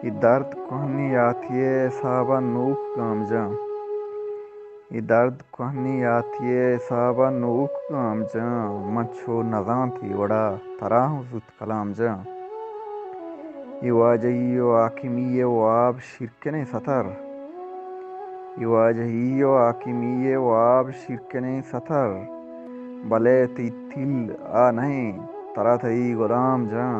یہ درد کوہنی آتھیے صحابہ نوک گام جاں یہ درد کوہنی آتھیے صحابہ نوک گام جاں منچو نزاں تھی وڑا تراہوں زت کلام جاں یہ واجہی و آکمی و آب شرکن ستر یہ واجہی و آکمی و آب شرکن ستر بلے تی تل آ نہیں ترا تئی غلام جاں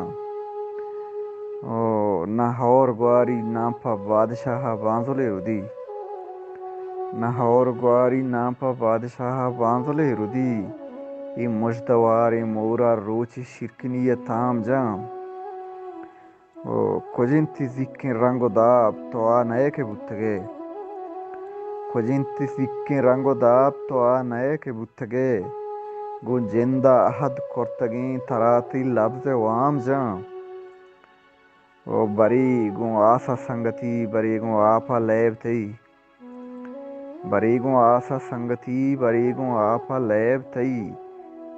او نہ ہور گواری نامپا بادشاہ بانزلے ردی نہ ہور گواری نامپا بادشاہ بانزلے ردی یہ مجدوار مورا روچ شرکنی تام جاں او کجنتی زکیں رنگ و داب تو آ نئے کے بتگے کجنتی زکیں رنگ و داب تو آ نئے کے بتگے گو جندہ عہد کرتگیں تراتی لفظ وام جاں او بری گو آسا سنگتی بری گو آپا لیب تئی بری گو آسا سنگتی بری گو آپا لیب تئی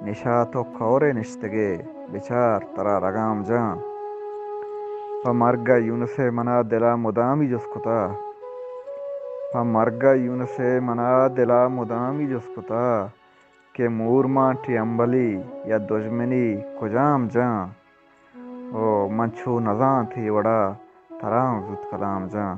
نشا تو کورے نشتگے بچار ترا رگام جاں پا مرگا یونس منا دلا مدامی جس کتا پا مرگا یونس منا دلا مدامی جس کتا کہ مور مانٹی امبلی یا دشمنی کجام جاں او منچو نزاں تھی وڑا تراہوں زت کلام جاں